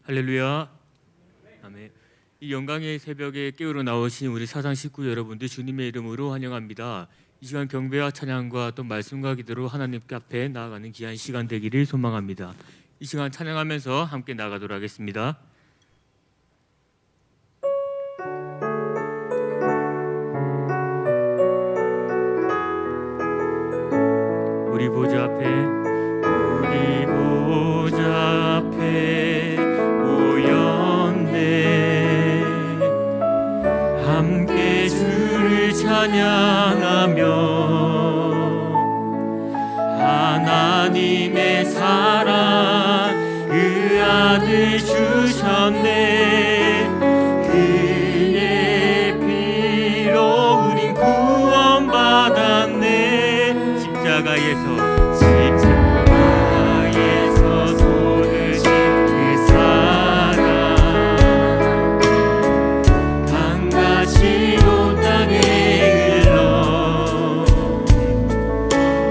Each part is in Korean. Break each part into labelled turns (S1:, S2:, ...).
S1: 할렐루야. 아멘. 이 영광의 새벽에 깨우러 나오신 우리 사상 식구 여러분들 주님의 이름으로 환영합니다. 이 시간 경배와 찬양과 또 말씀과 기도로 하나님께 앞에 나아가는 귀한 시간 되기를 소망합니다. 이 시간 찬양하면서 함께 나가도록 하겠습니다. 우리 보좌 앞에 모였네. 함께 주를 찬양하며 하나님의 사랑 그 아들 주셨네. 그의 피로 우린 구원받았네. 십자가에서 쏟으신 그 사랑 강같이 온 땅에 흘러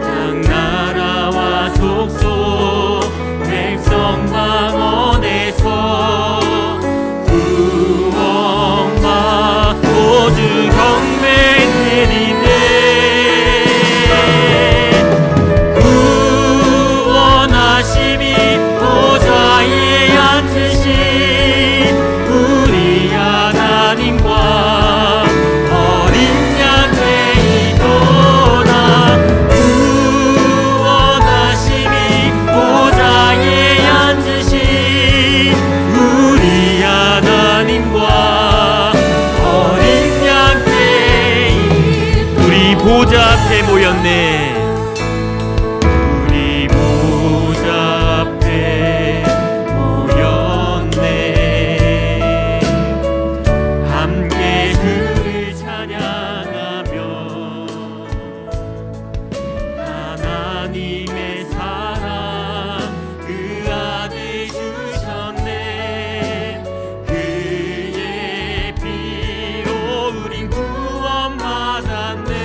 S1: 각 나라와 족속 백성 방언에서 구원받고 주 경배 드리네. 보좌 앞에 모였네. 우리 보좌 앞에 모였네. 함께 주를 찬양하며 하나님의 사랑 그 아들 주셨네. 그의 피로 우린 구원받았네.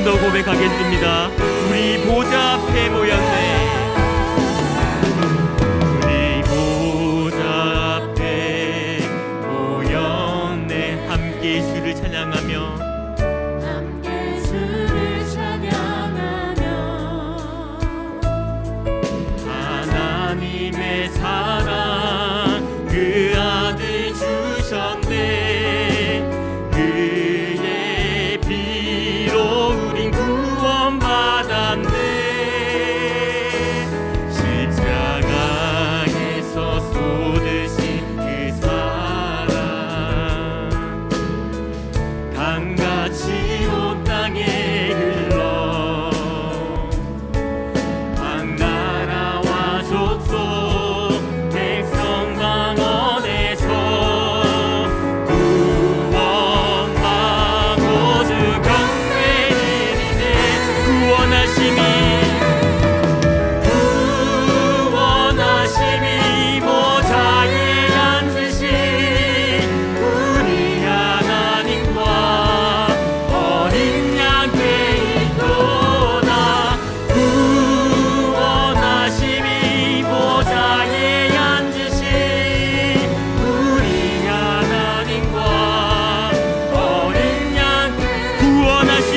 S1: 더 고백하겠습니다. 우리 보좌 앞에 모였네. 우리 보좌 앞에 모였네. 함께 주를 찬양하며 하나님의 사랑 그 아들 주셨네. 구원받았네.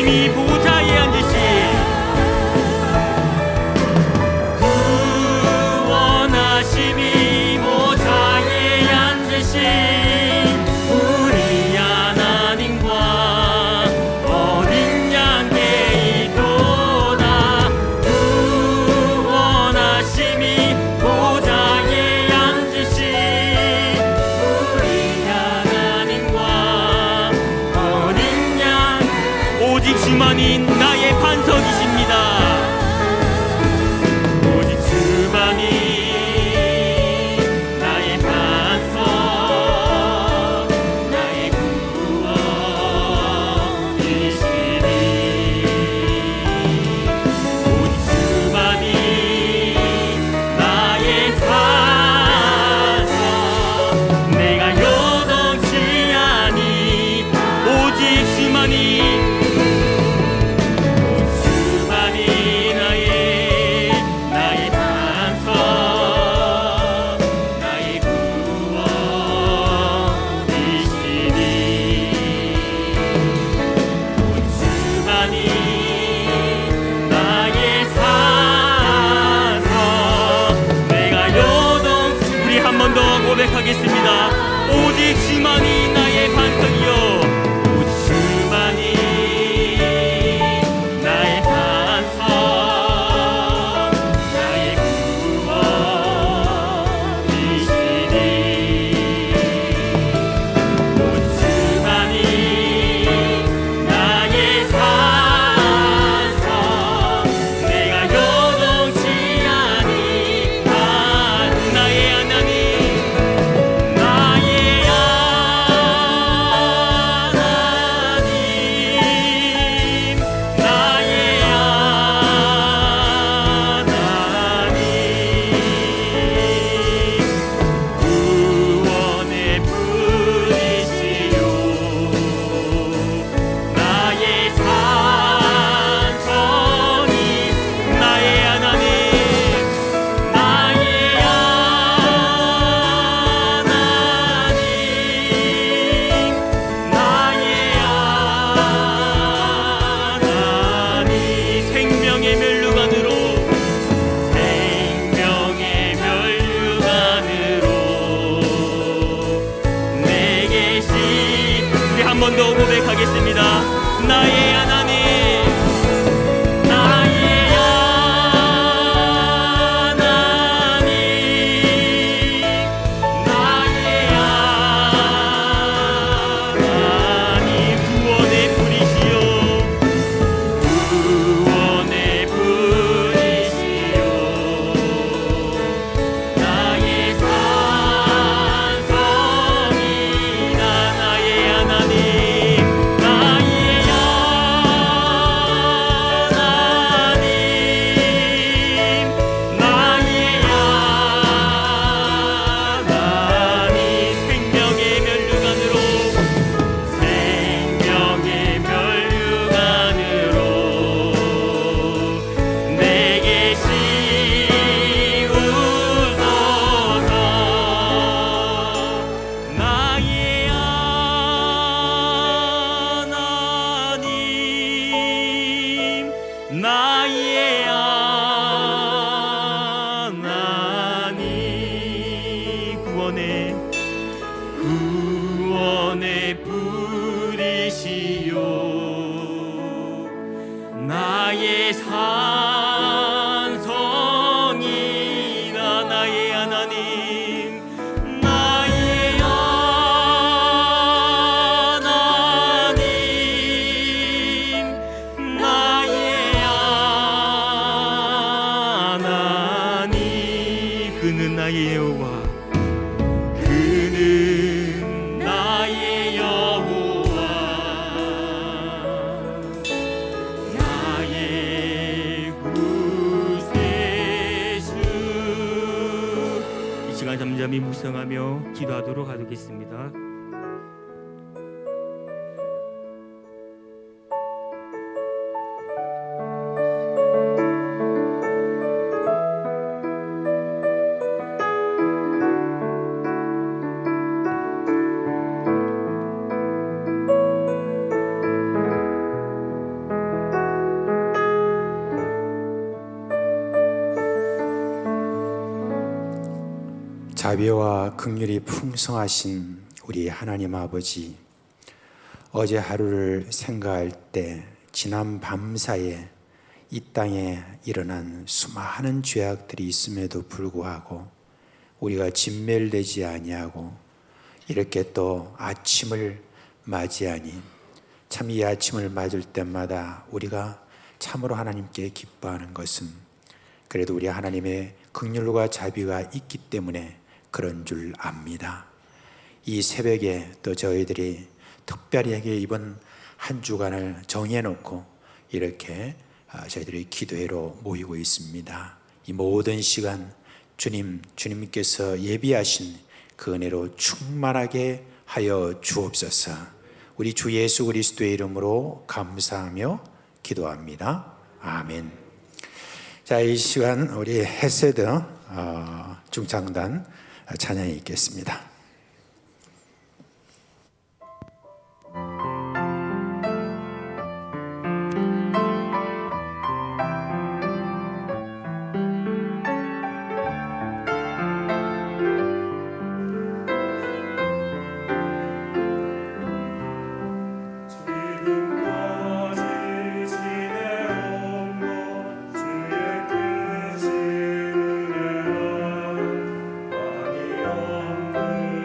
S1: 구원하심이 보좌에 앉으신 구원하심이 보좌에 앉으신 우리 하나님과 어린 양께 있도다. 구원하심이 보좌에 앉으신 우리 하나님과 어린 양 오직 주만이 나의 반석이십니다. 오직 주만이 나의 반석, 나의 구원이시니 오직 주만이 나의 반석, 내가 요동치 아니 오직 주만이 나의 반석, 나의 구원이시니 오직 주만이 나의 산석, 내가 요동치. 우리 한 번 더 고백하겠습니다. 오직 주만이 나의 반석이요 오직 주만이 나의 반석, 나의 구원이시니 오직 주만이 나의 산석, 내가 요동치 아니. 나의 하나님, 나의 하나님, 나의 하나님, 구원의 분이시요 나의 산성이. 나의 하나님, 나의 하나님, 나의 하나님, 생명의 멸류관으로, 생명의 멸류관으로 내게 시. 우리 한 번 더 고백하겠습니다. 나의 하나님, 나의 하나님, 나의 하나님, 구원의 불이시요 구원의 불이시요 나의 산성이다. 나의 하나님, 나의 하나님, 나의 하나님, 생명의 멸류관으로, 생명의 멸류관으로 내게 씌우소서. 나의 하나님, 나의 하나님, 구원의 불이시요 나의 산성이다. 나의 하나님, 나의 하나님, 나의 하나님, 그는 나의 여호와, 그는 나의 여호와, 나의 구세주. 이 시간 잠잠히 묵상하며 기도하도록 하겠습니다.
S2: 자비와 긍휼이 풍성하신 우리 하나님 아버지, 어제 하루를 생각할 때 지난 밤사이에 이 땅에 일어난 수많은 죄악들이 있음에도 불구하고 우리가 진멸되지 아니하고 이렇게 또 아침을 맞이하니, 참 이 아침을 맞을 때마다 우리가 참으로 하나님께 기뻐하는 것은 그래도 우리 하나님의 긍휼과 자비가 있기 때문에 그런 줄 압니다. 이 새벽에 또 저희들이 특별히 이번 한 주간을 정해놓고 이렇게 저희들이 기도회로 모이고 있습니다. 이 모든 시간 주님께서 예비하신 그 은혜로 충만하게 하여 주옵소서. 우리 주 예수 그리스도의 이름으로 감사하며 기도합니다. 아멘. 자, 이 시간 우리 헤세드 중창단 찬양이 있겠습니다.
S3: 주의 크신 은혜와 많이 없는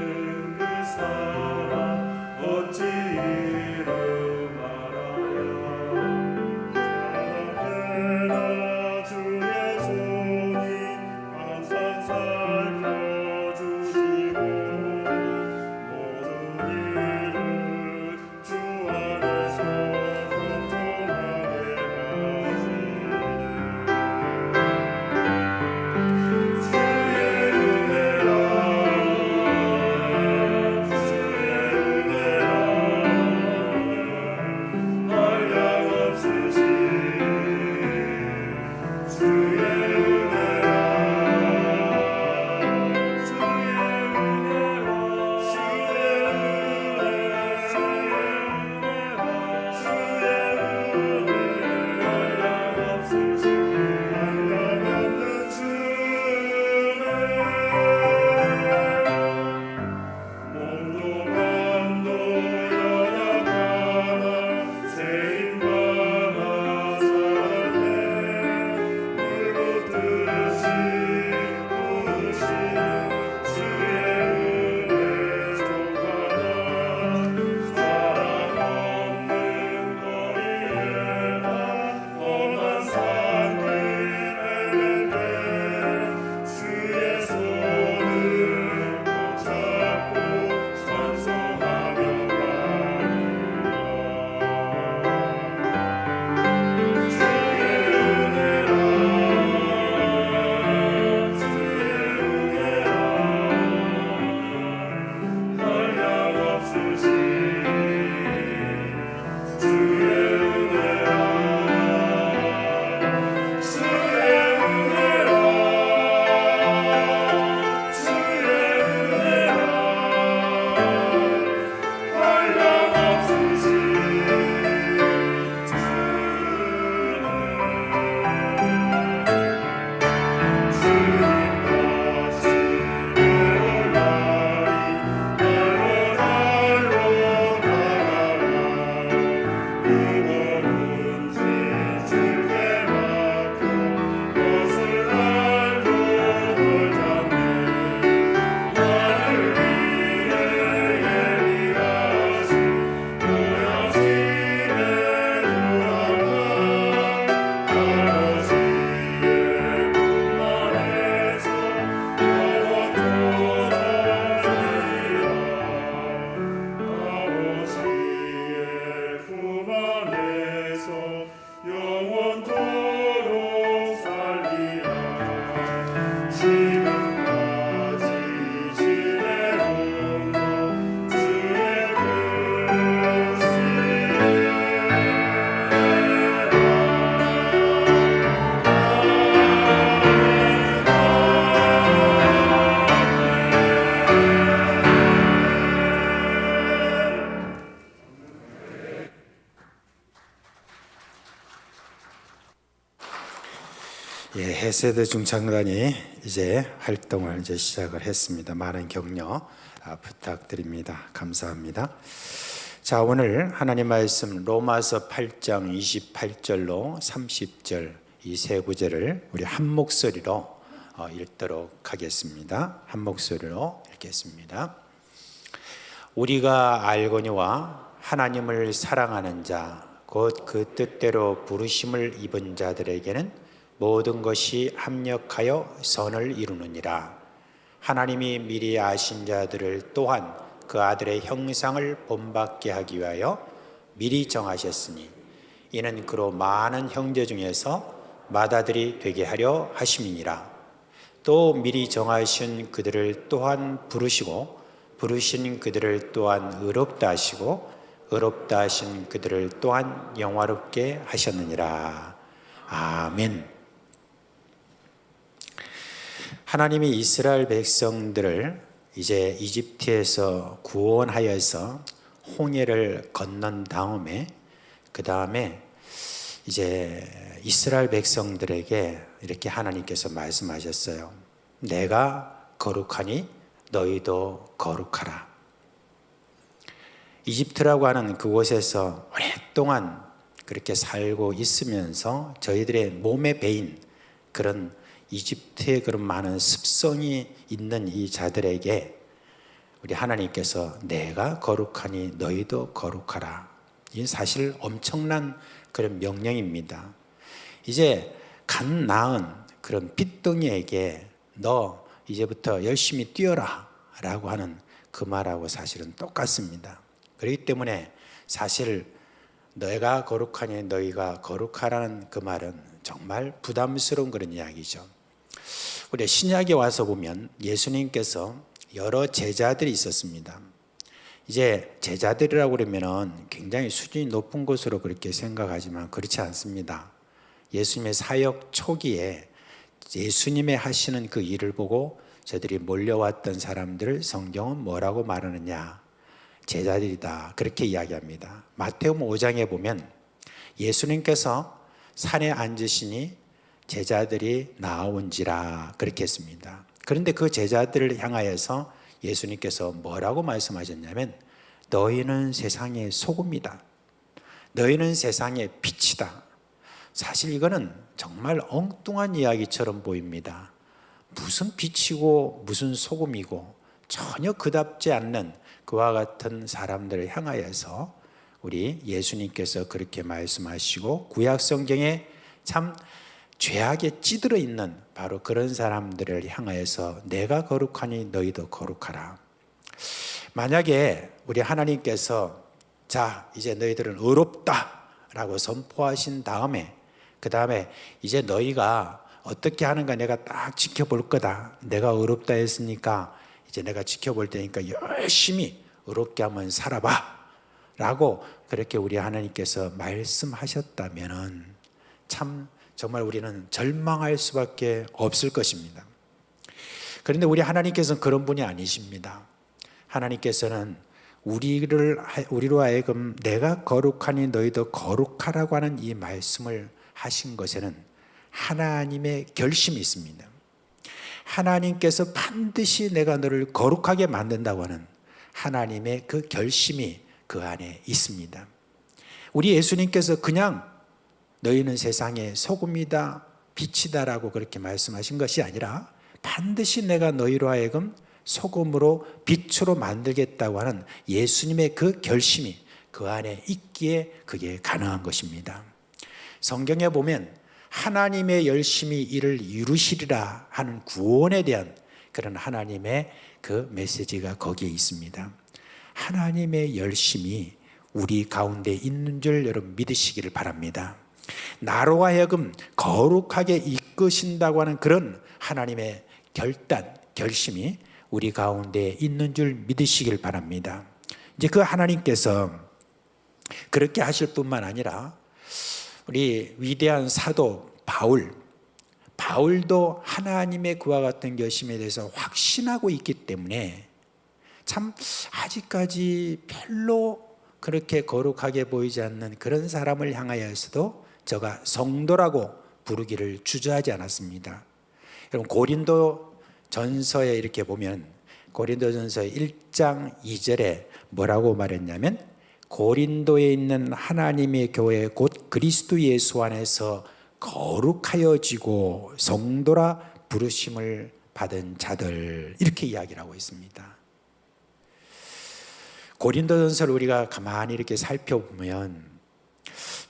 S2: 예, 헤세드 중창단이 이제 활동을 이제 시작을 했습니다. 많은 격려 부탁드립니다. 감사합니다. 자, 오늘 하나님 말씀 로마서 8장 28절로 30절 이 세 구절을 우리 한 목소리로 읽도록 하겠습니다. 한 목소리로 읽겠습니다. 우리가 알거니와 하나님을 사랑하는 자 곧 그 뜻대로 부르심을 입은 자들에게는 모든 것이 합력하여 선을 이루느니라. 하나님이 미리 아신 자들을 또한 그 아들의 형상을 본받게 하기 위하여 미리 정하셨으니 이는 그로 많은 형제 중에서 맏아들이 되게 하려 하심이니라. 또 미리 정하신 그들을 또한 부르시고 부르신 그들을 또한 의롭다 하시고 의롭다 하신 그들을 또한 영화롭게 하셨느니라. 아멘. 하나님이 이스라엘 백성들을 이제 이집트에서 구원하여서 홍해를 건넌 다음에 그 다음에 이제 이스라엘 백성들에게 이렇게 하나님께서 말씀하셨어요. 내가 거룩하니 너희도 거룩하라. 이집트라고 하는 그곳에서 오랫동안 그렇게 살고 있으면서 저희들의 몸에 배인 그런 이집트의 그런 많은 습성이 있는 이 자들에게 우리 하나님께서 내가 거룩하니 너희도 거룩하라. 이 사실 엄청난 그런 명령입니다. 이제 갓 낳은 그런 핏덩이에게 너 이제부터 열심히 뛰어라 라고 하는 그 말하고 사실은 똑같습니다. 그렇기 때문에 사실 내가 거룩하니 너희가 거룩하라는 그 말은 정말 부담스러운 그런 이야기죠. 우리 신약에 와서 보면 예수님께서 여러 제자들이 있었습니다. 이제 제자들이라고 그러면은 굉장히 수준이 높은 것으로 그렇게 생각하지만 그렇지 않습니다. 예수님의 사역 초기에 예수님의 하시는 그 일을 보고 저들이 몰려왔던 사람들을 성경은 뭐라고 말하느냐? 제자들이다. 그렇게 이야기합니다. 마태복음 5장에 보면 예수님께서 산에 앉으시니 제자들이 나온지라 그렇게 했습니다. 그런데 그 제자들을 향하여서 예수님께서 뭐라고 말씀하셨냐면 너희는 세상의 소금이다. 너희는 세상의 빛이다. 사실 이거는 정말 엉뚱한 이야기처럼 보입니다. 무슨 빛이고 무슨 소금이고 전혀 그답지 않는 그와 같은 사람들을 향하여서 우리 예수님께서 그렇게 말씀하시고 구약 성경에 참 죄악에 찌들어 있는 바로 그런 사람들을 향하여서 내가 거룩하니 너희도 거룩하라. 만약에 우리 하나님께서 자 이제 너희들은 의롭다 라고 선포하신 다음에 그 다음에 이제 너희가 어떻게 하는가 내가 딱 지켜볼 거다. 내가 의롭다 했으니까 이제 내가 지켜볼 테니까 열심히 의롭게 한번 살아봐 라고 그렇게 우리 하나님께서 말씀하셨다면 참 정말 우리는 절망할 수밖에 없을 것입니다. 그런데 우리 하나님께서는 그런 분이 아니십니다. 하나님께서는 우리로 하여금 내가 거룩하니 너희도 거룩하라고 하는 이 말씀을 하신 것에는 하나님의 결심이 있습니다. 하나님께서 반드시 내가 너를 거룩하게 만든다고 하는 하나님의 그 결심이 그 안에 있습니다. 우리 예수님께서 그냥 너희는 세상의 소금이다 빛이다라고 그렇게 말씀하신 것이 아니라 반드시 내가 너희로 하여금 소금으로 빛으로 만들겠다고 하는 예수님의 그 결심이 그 안에 있기에 그게 가능한 것입니다. 성경에 보면 하나님의 열심히 이를 이루시리라 하는 구원에 대한 그런 하나님의 그 메시지가 거기에 있습니다. 하나님의 열심이 우리 가운데 있는 줄 여러분 믿으시기를 바랍니다. 나로 하여금 거룩하게 이끄신다고 하는 그런 하나님의 결단, 결심이 우리 가운데 있는 줄 믿으시길 바랍니다. 이제 그 하나님께서 그렇게 하실 뿐만 아니라 우리 위대한 사도 바울도 하나님의 그와 같은 결심에 대해서 확신하고 있기 때문에 참 아직까지 별로 그렇게 거룩하게 보이지 않는 그런 사람을 향하여서도 저가 성도라고 부르기를 주저하지 않았습니다. 여러분 고린도 전서에 이렇게 보면 고린도 전서 1장 2절에 뭐라고 말했냐면 고린도에 있는 하나님의 교회 곧 그리스도 예수 안에서 거룩하여지고 성도라 부르심을 받은 자들 이렇게 이야기를 하고 있습니다. 고린도전서를 우리가 가만히 이렇게 살펴보면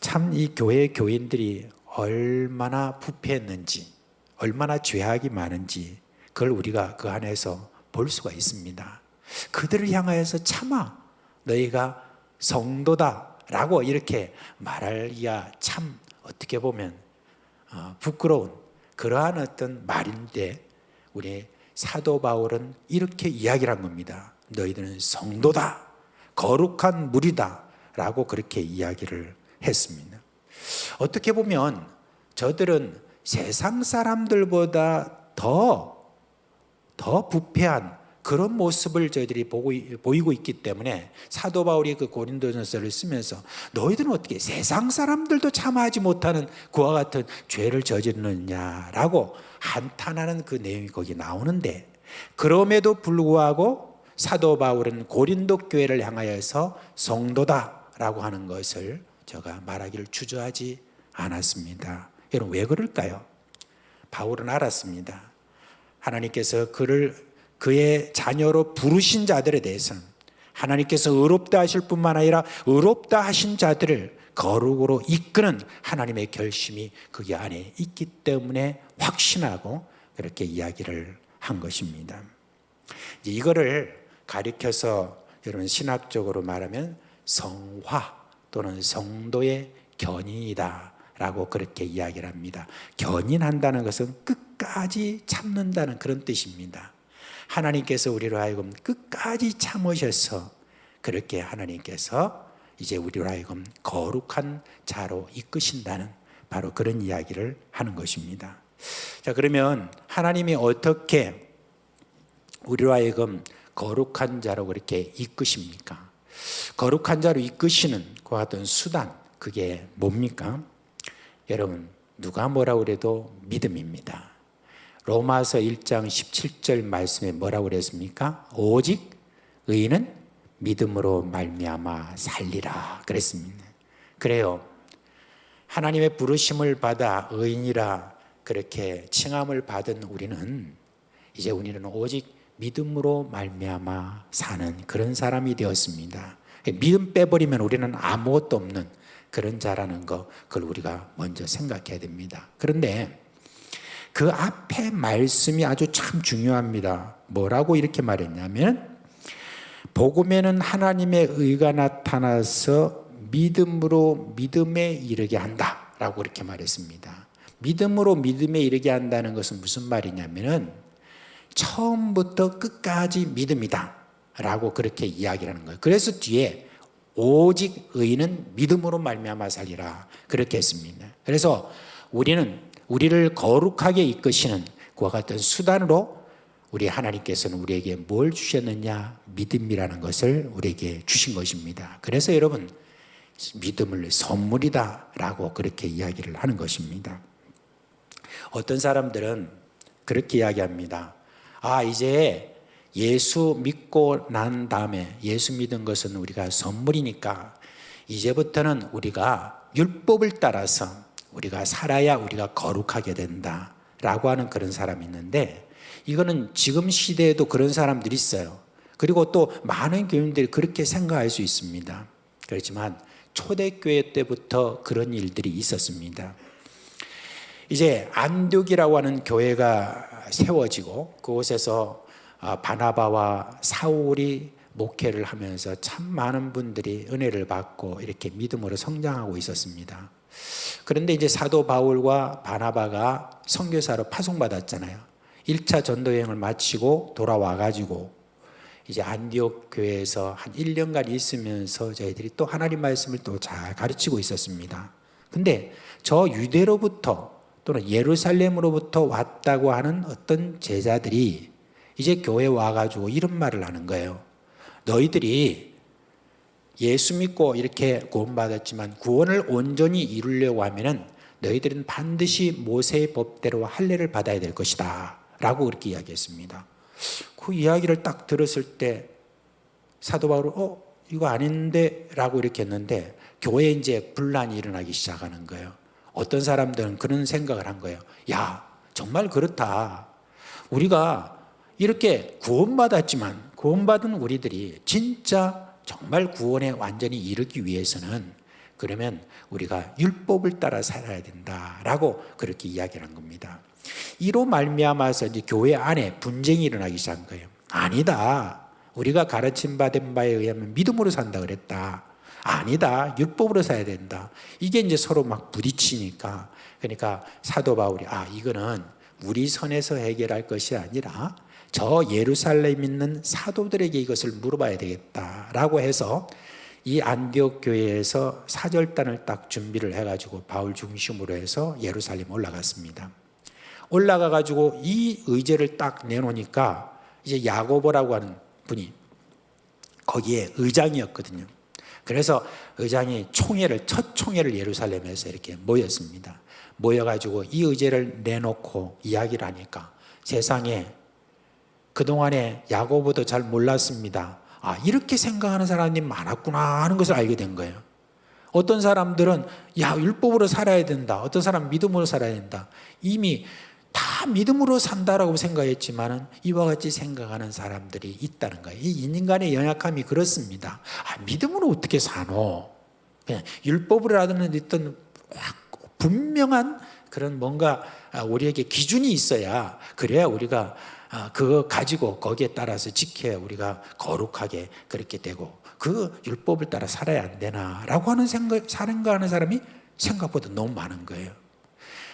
S2: 참 이 교회 교인들이 얼마나 부패했는지 얼마나 죄악이 많은지 그걸 우리가 그 안에서 볼 수가 있습니다. 그들을 향하여서 차마 너희가 성도다라고 이렇게 말하기가 참 어떻게 보면 부끄러운 그러한 어떤 말인데 우리 사도 바울은 이렇게 이야기를 한 겁니다. 너희들은 성도다, 거룩한 무리다 라고 그렇게 이야기를 했습니다. 어떻게 보면 저들은 세상 사람들보다 더 부패한 그런 모습을 저희들이 보이고 있기 때문에 사도 바울이 그 고린도전서를 쓰면서 너희들은 어떻게 세상 사람들도 참아하지 못하는 그와 같은 죄를 저지르느냐라고 한탄하는 그 내용이 거기 나오는데 그럼에도 불구하고 사도 바울은 고린도 교회를 향하여서 성도다라고 하는 것을 제가 말하기를 주저하지 않았습니다. 여러분 왜 그럴까요? 바울은 알았습니다. 하나님께서 그의 자녀로 부르신 자들에 대해서는 하나님께서 의롭다 하실 뿐만 아니라 의롭다 하신 자들을 거룩으로 이끄는 하나님의 결심이 그게 안에 있기 때문에 확신하고 그렇게 이야기를 한 것입니다. 이거를 가리켜서 여러분 신학적으로 말하면 성화 또는 성도의 견인이다 라고 그렇게 이야기를 합니다. 견인한다는 것은 끝까지 참는다는 그런 뜻입니다. 하나님께서 우리로 하여금 끝까지 참으셔서 그렇게 하나님께서 이제 우리로 하여금 거룩한 자로 이끄신다는 바로 그런 이야기를 하는 것입니다. 자, 그러면 하나님이 어떻게 우리로 하여금 거룩한 자로 그렇게 이끄십니까? 거룩한 자로 이끄시는 그와 같은 수단 그게 뭡니까? 여러분 누가 뭐라고 그래도 믿음입니다. 로마서 1장 17절 말씀에 뭐라고 그랬습니까? 오직 의인은 믿음으로 말미암아 살리라 그랬습니다. 그래요. 하나님의 부르심을 받아 의인이라 그렇게 칭함을 받은 우리는 이제 우리는 오직 믿음으로 말미암아 사는 그런 사람이 되었습니다. 믿음 빼버리면 우리는 아무것도 없는 그런 자라는 거 그걸 우리가 먼저 생각해야 됩니다. 그런데 그 앞에 말씀이 아주 참 중요합니다. 뭐라고 이렇게 말했냐면 복음에는 하나님의 의가 나타나서 믿음으로 믿음에 이르게 한다라고 이렇게 말했습니다. 믿음으로 믿음에 이르게 한다는 것은 무슨 말이냐면은 처음부터 끝까지 믿음이다 라고 그렇게 이야기를 하는 거예요. 그래서 뒤에 오직 의인은 믿음으로 말미암아 살리라 그렇게 했습니다. 그래서 우리를 거룩하게 이끄시는 그와 같은 수단으로 우리 하나님께서는 우리에게 뭘 주셨느냐? 믿음이라는 것을 우리에게 주신 것입니다. 그래서 여러분 믿음을 선물이다 라고 그렇게 이야기를 하는 것입니다. 어떤 사람들은 그렇게 이야기합니다. 이제 예수 믿고 난 다음에 예수 믿은 것은 우리가 선물이니까 이제부터는 우리가 율법을 따라서 우리가 살아야 우리가 거룩하게 된다라고 하는 그런 사람이 있는데 이거는 지금 시대에도 그런 사람들이 있어요. 그리고 또 많은 교인들이 그렇게 생각할 수 있습니다. 그렇지만 초대교회 때부터 그런 일들이 있었습니다. 이제 안디옥이라고 하는 교회가 세워지고 그곳에서 바나바와 사울이 목회를 하면서 참 많은 분들이 은혜를 받고 이렇게 믿음으로 성장하고 있었습니다. 그런데 이제 사도 바울과 바나바가 선교사로 파송받았잖아요. 1차 전도 여행을 마치고 돌아와가지고 이제 안디옥 교회에서 한 1년간 있으면서 저희들이 또 하나님 말씀을 또 잘 가르치고 있었습니다. 근데 저 유대로부터 또는 예루살렘으로부터 왔다고 하는 어떤 제자들이 이제 교회에 와가지고 이런 말을 하는 거예요. 너희들이 예수 믿고 이렇게 구원받았지만 구원을 온전히 이루려고 하면은 너희들은 반드시 모세의 법대로 할례를 받아야 될 것이다 라고 그렇게 이야기했습니다. 그 이야기를 딱 들었을 때 사도 바울은 이거 아닌데 라고 이렇게 했는데 교회에 이제 분란이 일어나기 시작하는 거예요. 어떤 사람들은 그런 생각을 한 거예요. 야, 정말 그렇다. 우리가 이렇게 구원받았지만 구원받은 우리들이 진짜 정말 구원에 완전히 이르기 위해서는 그러면 우리가 율법을 따라 살아야 된다라고 그렇게 이야기를 한 겁니다. 이로 말미암아서 이제 교회 안에 분쟁이 일어나기 시작한 거예요. 아니다. 우리가 가르침 받은 바에 의하면 믿음으로 산다 그랬다. 아니다. 율법으로 살아야 된다. 이게 이제 서로 막 부딪히니까 그러니까 사도 바울이 이거는 우리 선에서 해결할 것이 아니라 저 예루살렘 있는 사도들에게 이것을 물어봐야 되겠다라고 해서 이 안디옥 교회에서 사절단을 딱 준비를 해가지고 바울 중심으로 해서 예루살렘 올라갔습니다. 올라가가지고 이 의제를 딱 내놓으니까 이제 야고보라고 하는 분이 거기에 의장이었거든요. 그래서 의장이 첫 총회를 예루살렘에서 이렇게 모였습니다. 모여가지고 이 의제를 내놓고 이야기를 하니까 세상에 그동안에 야고보도 잘 몰랐습니다. 이렇게 생각하는 사람이 많았구나 하는 것을 알게 된 거예요. 어떤 사람들은 율법으로 살아야 된다. 어떤 사람은 믿음으로 살아야 된다. 이미 다 믿음으로 산다라고 생각했지만은 이와 같이 생각하는 사람들이 있다는 거예요. 이 인간의 연약함이 그렇습니다. 믿음으로 어떻게 사노? 그냥 율법으로 하는 어떤 분명한 그런 뭔가 우리에게 기준이 있어야 그래야 우리가 그거 가지고 거기에 따라서 지켜야 우리가 거룩하게 그렇게 되고 그 율법을 따라 살아야 안 되나라고 하는 생각하는 사람이 생각보다 너무 많은 거예요.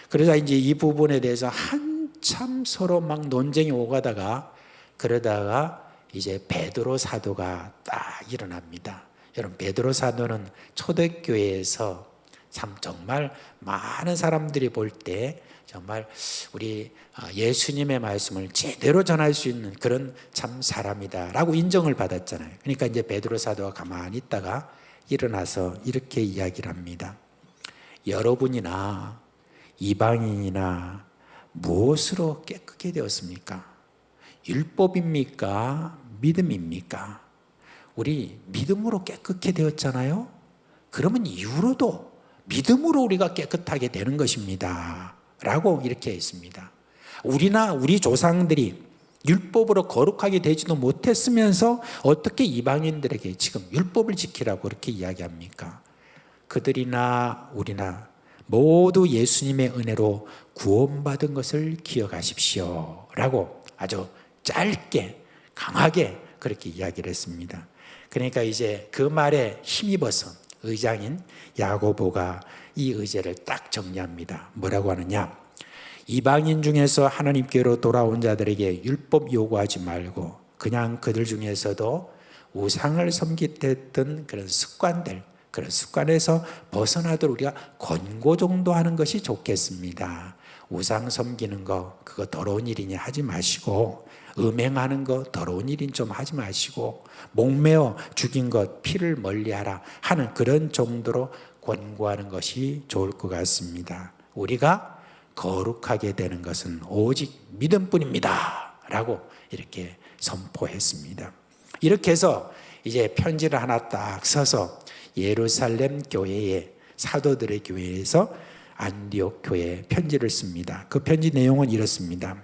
S2: 그러자 이제 이 부분에 대해서 한참 서로 막 논쟁이 오가다가 그러다가 이제 베드로 사도가 딱 일어납니다. 여러분 베드로 사도는 초대교회에서 참 정말 많은 사람들이 볼 때 정말 우리 예수님의 말씀을 제대로 전할 수 있는 그런 참 사람이다라고 인정을 받았잖아요. 그러니까 이제 베드로 사도가 가만히 있다가 일어나서 이렇게 이야기를 합니다. 여러분이나 이방인이나 무엇으로 깨끗게 되었습니까? 율법입니까? 믿음입니까? 우리 믿음으로 깨끗게 되었잖아요. 그러면 이후로도 믿음으로 우리가 깨끗하게 되는 것입니다 라고 이렇게 했습니다. 우리나 우리 조상들이 율법으로 거룩하게 되지도 못했으면서 어떻게 이방인들에게 지금 율법을 지키라고 그렇게 이야기합니까? 그들이나 우리나 모두 예수님의 은혜로 구원받은 것을 기억하십시오 라고 아주 짧게 강하게 그렇게 이야기를 했습니다. 그러니까 이제 그 말에 힘입어서 의장인 야고보가 이 의제를 딱 정리합니다. 뭐라고 하느냐? 이방인 중에서 하나님께로 돌아온 자들에게 율법 요구하지 말고 그냥 그들 중에서도 우상을 섬기던 그런 습관들, 그런 습관에서 벗어나도록 우리가 권고 정도 하는 것이 좋겠습니다. 우상 섬기는 거 그거 더러운 일이니 하지 마시고 음행하는 거 더러운 일인 좀 하지 마시고 목매어 죽인 것 피를 멀리하라 하는 그런 정도로 권고하는 것이 좋을 것 같습니다. 우리가 거룩하게 되는 것은 오직 믿음뿐입니다 라고 이렇게 선포했습니다. 이렇게 해서 이제 편지를 하나 딱 써서 예루살렘 교회에 사도들의 교회에서 안디옥 교회에 편지를 씁니다. 그 편지 내용은 이렇습니다.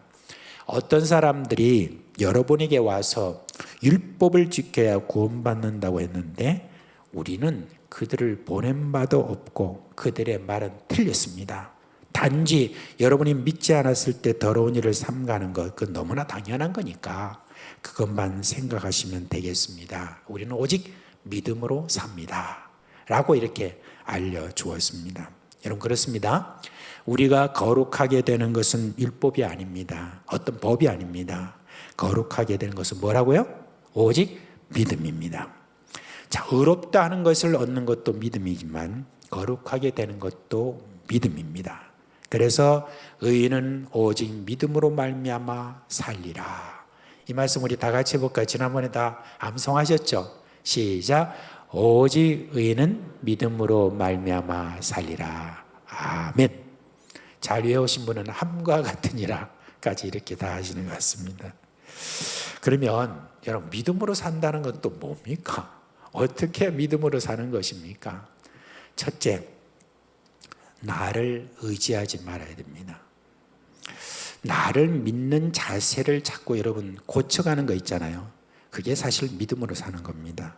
S2: 어떤 사람들이 여러분에게 와서 율법을 지켜야 구원받는다고 했는데 우리는 그들을 보낸 바도 없고 그들의 말은 틀렸습니다. 단지 여러분이 믿지 않았을 때 더러운 일을 삼가는 것 그건 너무나 당연한 거니까 그것만 생각하시면 되겠습니다. 우리는 오직 믿음으로 삽니다 라고 이렇게 알려주었습니다. 여러분 그렇습니다. 우리가 거룩하게 되는 것은 율법이 아닙니다. 어떤 법이 아닙니다. 거룩하게 되는 것은 뭐라고요? 오직 믿음입니다. 자, 의롭다 하는 것을 얻는 것도 믿음이지만 거룩하게 되는 것도 믿음입니다. 그래서 의인은 오직 믿음으로 말미암아 살리라. 이 말씀 우리 다 같이 해볼까요? 지난번에 다 암송하셨죠? 시작. 오직 의인은 믿음으로 말미암아 살리라. 아멘. 잘 외우신 분은 함과 같으니라까지 이렇게 다 하시는 것 같습니다. 그러면 여러분, 믿음으로 산다는 건 또 뭡니까? 어떻게 믿음으로 사는 것입니까? 첫째, 나를 의지하지 말아야 됩니다. 나를 믿는 자세를 자꾸 여러분 고쳐가는 거 있잖아요. 그게 사실 믿음으로 사는 겁니다.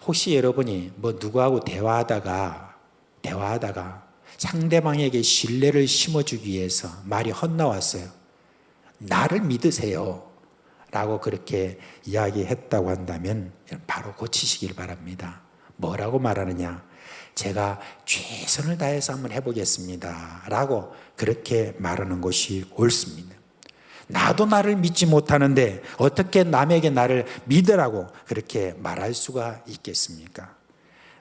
S2: 혹시 여러분이 뭐 누구하고 대화하다가 상대방에게 신뢰를 심어주기 위해서 말이 헛나왔어요. 나를 믿으세요 라고 그렇게 이야기했다고 한다면 바로 고치시길 바랍니다. 뭐라고 말하느냐? 제가 최선을 다해서 한번 해보겠습니다 라고 그렇게 말하는 것이 옳습니다. 나도 나를 믿지 못하는데 어떻게 남에게 나를 믿으라고 그렇게 말할 수가 있겠습니까?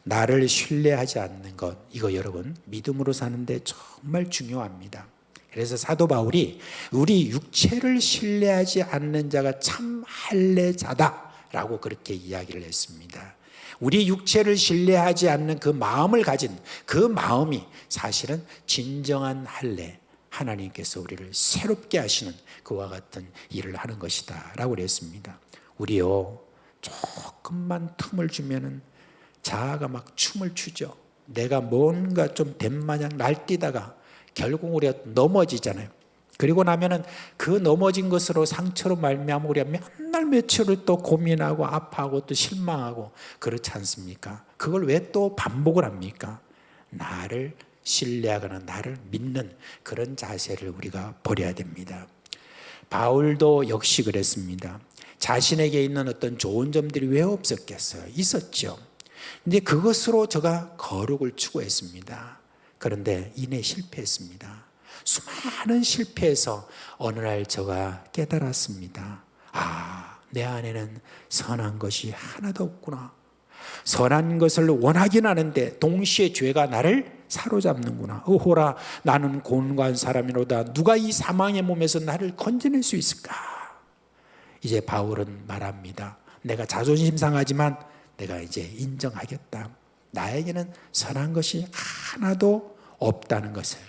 S2: 나를 신뢰하지 않는 것, 이거 여러분 믿음으로 사는데 정말 중요합니다. 그래서 사도 바울이 우리 육체를 신뢰하지 않는 자가 참 할례자다라고 그렇게 이야기를 했습니다. 우리 육체를 신뢰하지 않는 그 마음을 가진 그 마음이 사실은 진정한 할례, 하나님께서 우리를 새롭게 하시는 그와 같은 일을 하는 것이다 라고 그랬습니다. 우리요, 조금만 틈을 주면은 자아가 막 춤을 추죠. 내가 뭔가 좀 된 마냥 날뛰다가 결국 우리가 넘어지잖아요. 그리고 나면은 그 넘어진 것으로 상처로 말미암아 우리가 맨날 며칠을 또 고민하고 아파하고 또 실망하고 그렇지 않습니까? 그걸 왜 또 반복을 합니까? 나를 신뢰하거나 나를 믿는 그런 자세를 우리가 버려야 됩니다. 바울도 역시 그랬습니다. 자신에게 있는 어떤 좋은 점들이 왜 없었겠어요? 있었죠. 근데 그것으로 저가 거룩을 추구했습니다. 그런데 이내 실패했습니다. 수많은 실패에서 어느 날 저가 깨달았습니다. 아, 내 안에는 선한 것이 하나도 없구나. 선한 것을 원하긴 하는데 동시에 죄가 나를 사로잡는구나. 어호라, 나는 곤고한 사람이로다. 누가 이 사망의 몸에서 나를 건져낼 수 있을까? 이제 바울은 말합니다. 내가 자존심 상하지만 내가 이제 인정하겠다. 나에게는 선한 것이 하나도 없다는 것을,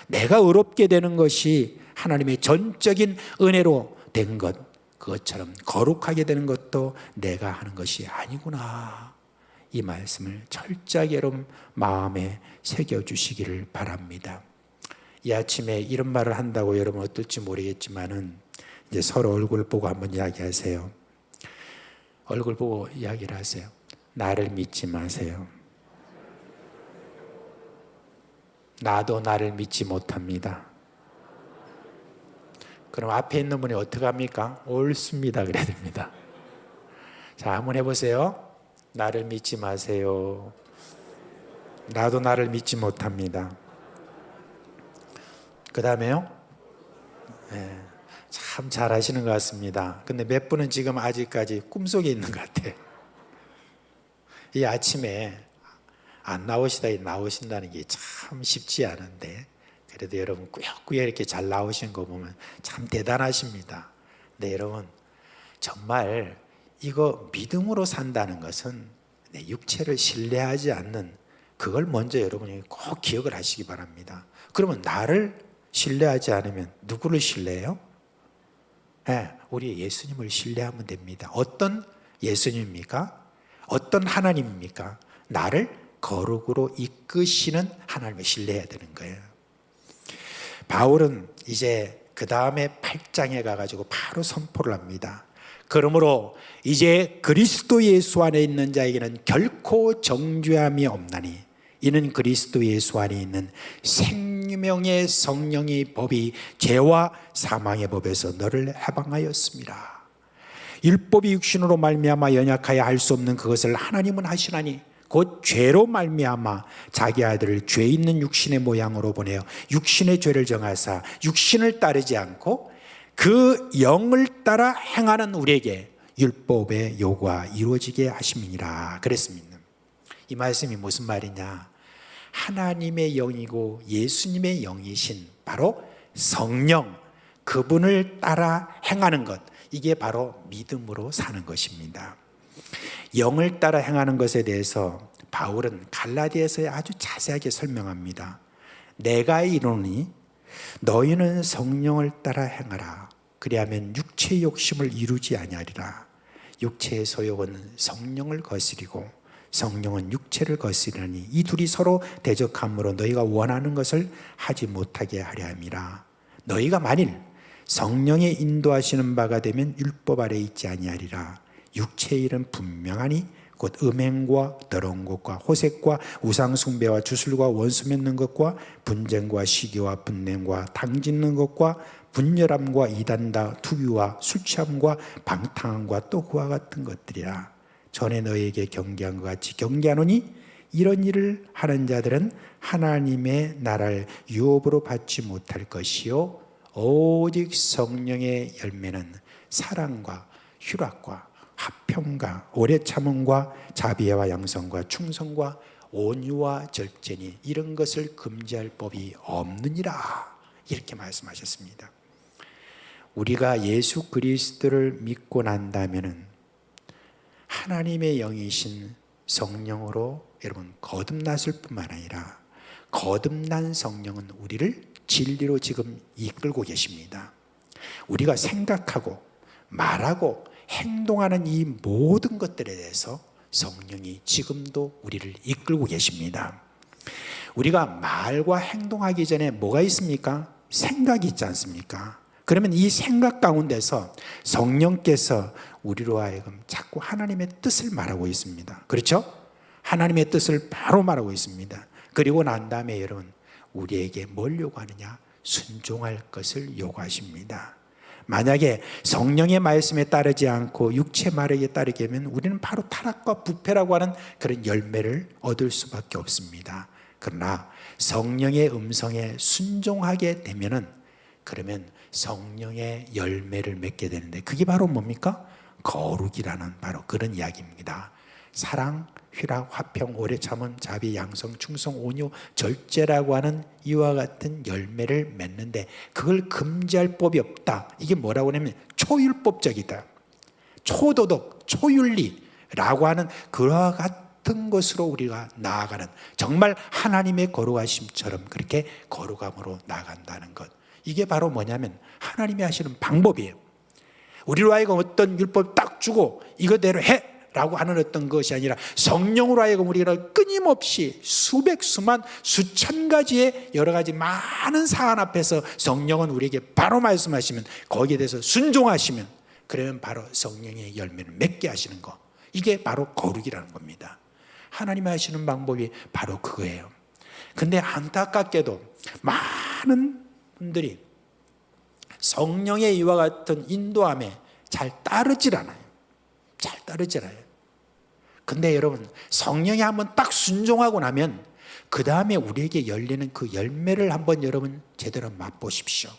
S2: 내가 의롭게 되는 것이 하나님의 전적인 은혜로 된 것, 그것처럼 거룩하게 되는 것도 내가 하는 것이 아니구나. 이 말씀을 철저하게 여러분 마음에 새겨주시기를 바랍니다. 이 아침에 이런 말을 한다고 여러분 어떨지 모르겠지만은 이제 서로 얼굴 보고 한번 이야기하세요. 얼굴 보고 이야기를 하세요. 나를 믿지 마세요. 나도 나를 믿지 못합니다. 그럼 앞에 있는 분이 어떻게 합니까? 옳습니다 그래야 됩니다. 자, 한번 해보세요. 나를 믿지 마세요. 나도 나를 믿지 못합니다. 그 다음에요? 네, 참 잘하시는 것 같습니다. 근데 몇 분은 지금 아직까지 꿈속에 있는 것 같아요. 이 아침에 안 나오시다 나오신다는 게 참 쉽지 않은데, 그래도 여러분 꾸역꾸역 이렇게 잘 나오신 거 보면 참 대단하십니다. 근데 여러분 정말 이거 믿음으로 산다는 것은 내 육체를 신뢰하지 않는, 그걸 먼저 여러분이 꼭 기억을 하시기 바랍니다. 그러면 나를 신뢰하지 않으면 누구를 신뢰해요? 네, 우리 예수님을 신뢰하면 됩니다. 어떤 예수님입니까? 어떤 하나님입니까? 나를 거룩으로 이끄시는 하나님을 신뢰해야 되는 거예요. 바울은 이제 그 다음에 8장에 가가지고 바로 선포를 합니다. 그러므로 이제 그리스도 예수 안에 있는 자에게는 결코 정죄함이 없나니 이는 그리스도 예수 안에 있는 생명의 성령의 법이 죄와 사망의 법에서 너를 해방하였습니다. 율법이 육신으로 말미암아 연약하여 할 수 없는 그것을 하나님은 하시나니 곧 죄로 말미암아 자기 아들을 죄 있는 육신의 모양으로 보내어 육신의 죄를 정하사 육신을 따르지 않고 그 영을 따라 행하는 우리에게 율법의 요구가 이루어지게 하심이니라 그랬습니다. 이 말씀이 무슨 말이냐? 하나님의 영이고 예수님의 영이신 바로 성령, 그분을 따라 행하는 것, 이게 바로 믿음으로 사는 것입니다. 영을 따라 행하는 것에 대해서 바울은 갈라디아서에 아주 자세하게 설명합니다. 내가 이르노니 너희는 성령을 따라 행하라. 그리하면 육체의 욕심을 이루지 아니하리라. 육체의 소욕은 성령을 거스리고 성령은 육체를 거스리니 이 둘이 서로 대적함으로 너희가 원하는 것을 하지 못하게 하려 함이라. 너희가 만일 성령의 인도하시는 바가 되면 율법 아래 있지 아니하리라. 육체의 일은 분명하니 곧 음행과 더러운 것과 호색과 우상숭배와 주술과 원수 맺는 것과 분쟁과 시기와 분냄과 당짓는 것과 분열함과 이단다 투기와 술 취함과 방탕함과 또 그와 같은 것들이라. 전에 너희에게 경계한 것 같이 경계하노니 이런 일을 하는 자들은 하나님의 나라를 유업으로 받지 못할 것이요 오직 성령의 열매는 사랑과 희락과 화평과 오래 참음과 자비와 양성과 충성과 온유와 절제니 이런 것을 금지할 법이 없느니라. 이렇게 말씀하셨습니다. 우리가 예수 그리스도를 믿고 난다면은 하나님의 영이신 성령으로 여러분 거듭났을 뿐만 아니라 거듭난 성령은 우리를 진리로 지금 이끌고 계십니다. 우리가 생각하고 말하고 행동하는 이 모든 것들에 대해서 성령이 지금도 우리를 이끌고 계십니다. 우리가 말과 행동하기 전에 뭐가 있습니까? 생각이 있지 않습니까? 그러면 이 생각 가운데서 성령께서 우리로 하여금 자꾸 하나님의 뜻을 말하고 있습니다. 그렇죠? 하나님의 뜻을 바로 말하고 있습니다. 그리고 난 다음에 여러분 우리에게 뭘 요구하느냐? 순종할 것을 요구하십니다. 만약에 성령의 말씀에 따르지 않고 육체 말에 따르게 하면 우리는 바로 타락과 부패라고 하는 그런 열매를 얻을 수밖에 없습니다. 그러나 성령의 음성에 순종하게 되면은 그러면 성령의 열매를 맺게 되는데 그게 바로 뭡니까? 거룩이라는 바로 그런 이야기입니다. 사랑, 희락, 화평, 오래 참음, 자비, 양성, 충성, 온유, 절제라고 하는 이와 같은 열매를 맺는데 그걸 금지할 법이 없다. 이게 뭐라고 하냐면 초율법적이다. 초도덕, 초윤리라고 하는 그와 같은 것으로 우리가 나아가는 정말 하나님의 거룩하심처럼 그렇게 거룩함으로 나아간다는 것. 이게 바로 뭐냐면 하나님이 하시는 방법이에요. 우리로 하여금 어떤 율법 딱 주고 이거대로 해 라고 하는 어떤 것이 아니라 성령으로 하여금 우리가 끊임없이 수백 수만 수천 가지의 여러 가지 많은 사안 앞에서 성령은 우리에게 바로 말씀하시면 거기에 대해서 순종하시면 그러면 바로 성령의 열매를 맺게 하시는 거. 이게 바로 거룩이라는 겁니다. 하나님이 하시는 방법이 바로 그거예요. 근데 안타깝게도 많은 분들이 성령의 이와 같은 인도함에 잘 따르질 않아요. 잘 따르질 않아요. 근데 여러분 성령이 한번 딱 순종하고 나면 그 다음에 우리에게 열리는 그 열매를 한번 여러분 제대로 맛보십시오.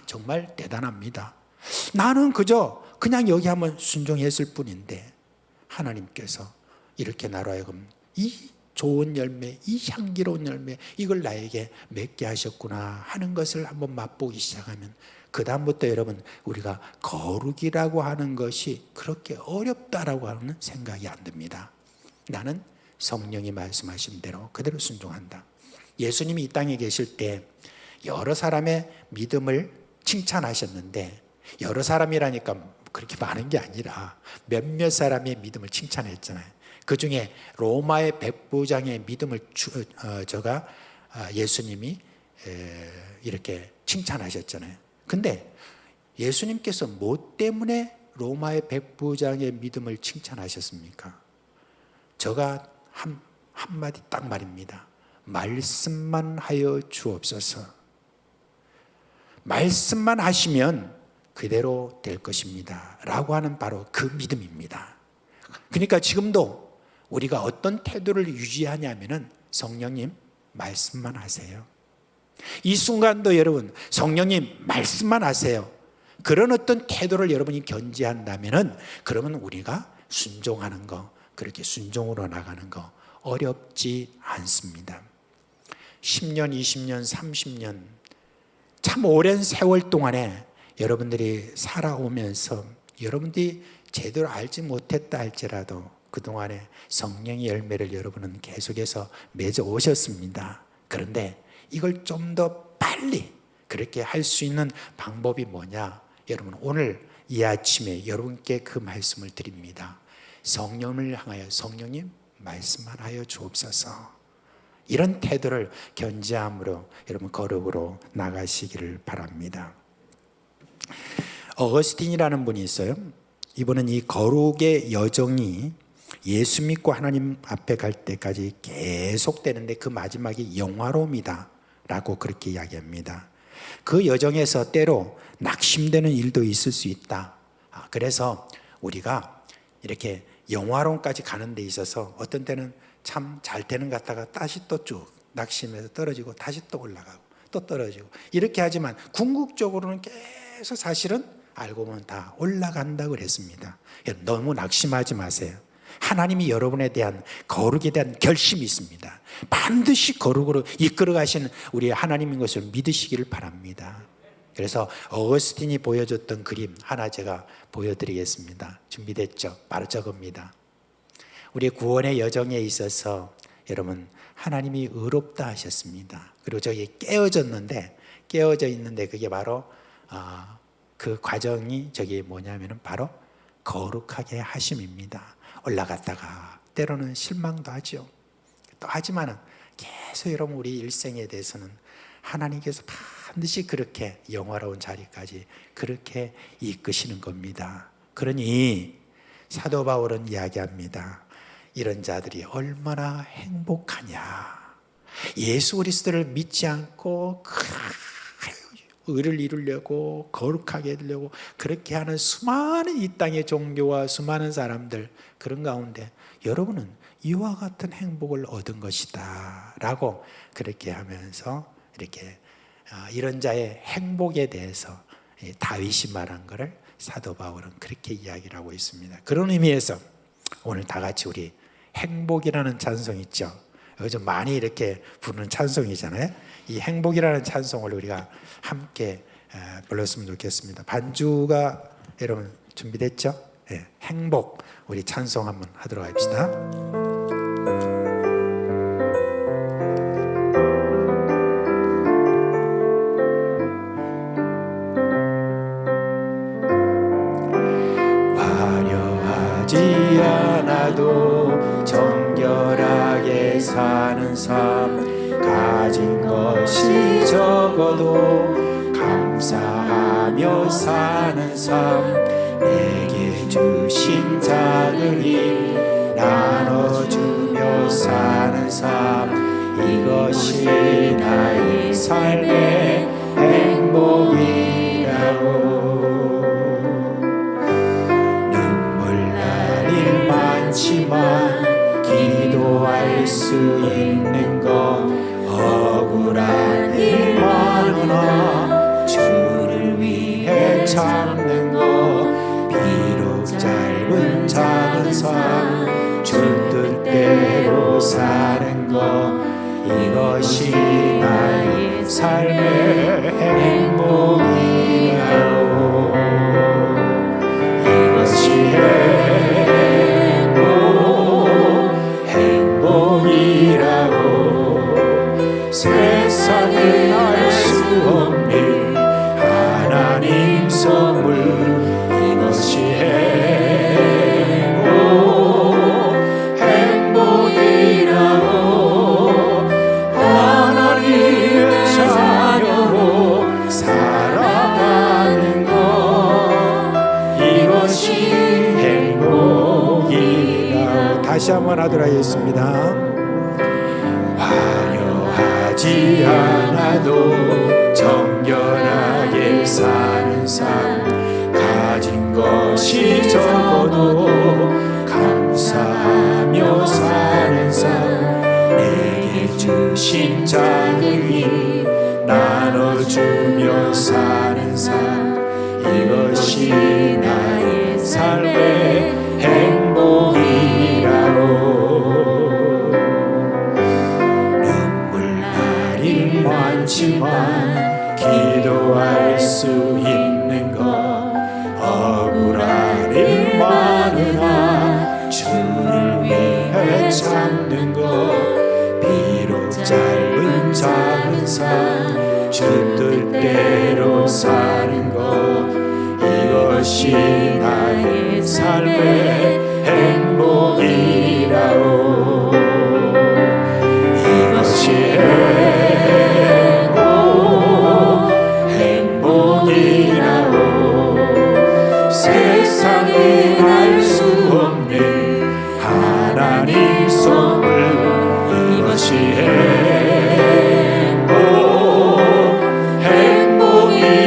S2: 정말 대단합니다. 나는 그냥 여기 한번 순종했을 뿐인데 하나님께서 이렇게 나로 하여금 이 좋은 열매, 이 향기로운 열매 이걸 나에게 맺게 하셨구나 하는 것을 한번 맛보기 시작하면 그 다음부터 여러분 우리가 거룩이라고 하는 것이 그렇게 어렵다라고 하는 생각이 안 듭니다. 나는 성령이 말씀하신 대로 그대로 순종한다. 예수님이 이 땅에 계실 때 여러 사람의 믿음을 칭찬하셨는데 여러 사람이라니까 그렇게 많은 게 아니라 몇몇 사람의 믿음을 칭찬했잖아요. 그 중에 로마의 백부장의 믿음을 예수님이 이렇게 칭찬하셨잖아요. 근데 예수님께서 뭐 때문에 로마의 백부장의 믿음을 칭찬하셨습니까? 저가 한마디 딱 말입니다. 말씀만 하여 주옵소서. 말씀만 하시면 그대로 될 것입니다 라고 하는 바로 그 믿음입니다. 그러니까 지금도 우리가 어떤 태도를 유지하냐면은 성령님 말씀만 하세요. 이 순간도 여러분 성령님 말씀만 하세요. 그런 어떤 태도를 여러분이 견지한다면은 그러면 우리가 순종하는 거, 그렇게 순종으로 나가는 거 어렵지 않습니다. 10년, 20년, 30년 참 오랜 세월 동안에 여러분들이 살아오면서 여러분들이 제대로 알지 못했다 할지라도 그동안에 성령의 열매를 여러분은 계속해서 맺어 오셨습니다. 그런데 이걸 좀 더 빨리 그렇게 할 수 있는 방법이 뭐냐? 여러분, 오늘 이 아침에 여러분께 그 말씀을 드립니다. 성령을 향하여 성령님 말씀만 하여 주옵소서. 이런 태도를 견지함으로 여러분 거룩으로 나가시기를 바랍니다. 어거스틴이라는 분이 있어요. 이분은 이 거룩의 여정이 예수 믿고 하나님 앞에 갈 때까지 계속되는데 그 마지막이 영화로움이다 라고 그렇게 이야기합니다. 그 여정에서 때로 낙심되는 일도 있을 수 있다. 그래서 우리가 이렇게 영화로움까지 가는 데 있어서 어떤 때는 참 잘 되는 것 같다가 다시 또 쭉 낙심해서 떨어지고 다시 또 올라가고 또 떨어지고 이렇게 하지만 궁극적으로는 계속 사실은 알고 보면 다 올라간다고 그랬습니다. 너무 낙심하지 마세요. 하나님이 여러분에 대한 거룩에 대한 결심이 있습니다. 반드시 거룩으로 이끌어 가시는 우리 하나님인 것을 믿으시기를 바랍니다. 그래서 어거스틴이 보여줬던 그림 하나 제가 보여드리겠습니다. 준비됐죠? 바로 저겁니다. 우리 구원의 여정에 있어서 여러분 하나님이 의롭다 하셨습니다. 그리고 저기 깨어져 있는데 그게 바로 그 과정이 저기 뭐냐면은 바로 거룩하게 하심입니다. 올라갔다가 때로는 실망도 하죠. 또 하지만은 계속 여러분 우리 일생에 대해서는 하나님께서 반드시 그렇게 영화로운 자리까지 그렇게 이끄시는 겁니다. 그러니 사도 바울은 이야기합니다. 이런 자들이 얼마나 행복하냐. 예수 그리스도를 믿지 않고 의를 이루려고 거룩하게 되려고 그렇게 하는 수많은 이 땅의 종교와 수많은 사람들, 그런 가운데 여러분은 이와 같은 행복을 얻은 것이다 라고 그렇게 하면서 이렇게 이런 자의 행복에 대해서 다윗이 말한 것을 사도 바울은 그렇게 이야기를 하고 있습니다. 그런 의미에서 오늘 다 같이 우리 행복이라는 찬송 있죠. 요즘 많이 이렇게 부르는 찬송이잖아요. 이 행복이라는 찬송을 우리가 함께 불렀으면 좋겠습니다. 반주가 여러분 준비됐죠? 네, 행복 우리 찬송 한번 하도록 합시다. 화려하지 않아도 정결하게 사는 삶, 가진 것이 적어도 감사하며 사는 삶, 내게 주신 작은 힘 나눠주며 사는 삶, 이것이 나의 삶의 행복이라고. 눈물 날 일 많지만 기도할 수 있는 것, 억울한 일 많으나 주를 위해 참는 것, 비록 짧은 작은 삶, 주 뜻대로 사는 것, 이것이 나의 삶의 행복이라오. 이것이 행복이라고. 세상에 알 수 없는 하나님 선물, 이것이 행복이라고. 하나님의 자녀로 살아가는 것, 이것이 행복이라고. 다시 한번 하도록 하겠습니다. 화려하지 않아도 정결하게 사는 삶, 가진 것이 적어도 감사하며 사는 삶, 내게 주신 작은 힘 나눠주며 사는 삶, 이것이 나의 삶의 행복이라고. 많지만 기도할 수 있는 것, 억울한 일 많으나 주를 위해 참는 것, 비록 짧은 작은 삶, 주 뜻대로 사는 것, 이것이 나의 삶의 행복이라오. 이것이 행복이라오. 세상에 알 수 없는 하나님 선물, 이것이 행복이라오.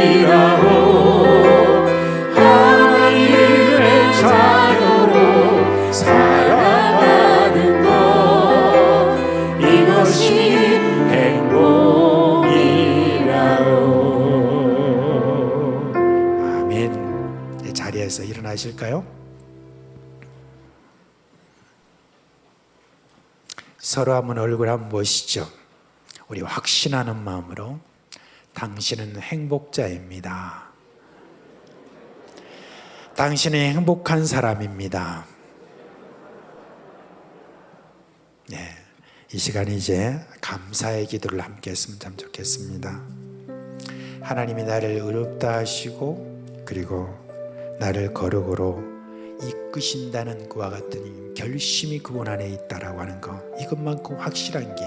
S2: 하나님의 자녀로 살아가는 것, 이것이 행복이라오. 아멘. 네, 자리에서 일어나실까요? 서로 한번 얼굴 한번 보시죠. 우리 확신하는 마음으로, 당신은 행복자입니다. 당신은 행복한 사람입니다. 네, 이 시간에 이제 감사의 기도를 함께 했으면 참 좋겠습니다. 하나님이 나를 의롭다 하시고, 그리고 나를 거룩으로 이끄신다는 그와 같은 결심이 그분 안에 있다라고 하는 것, 이것만큼 확실한 게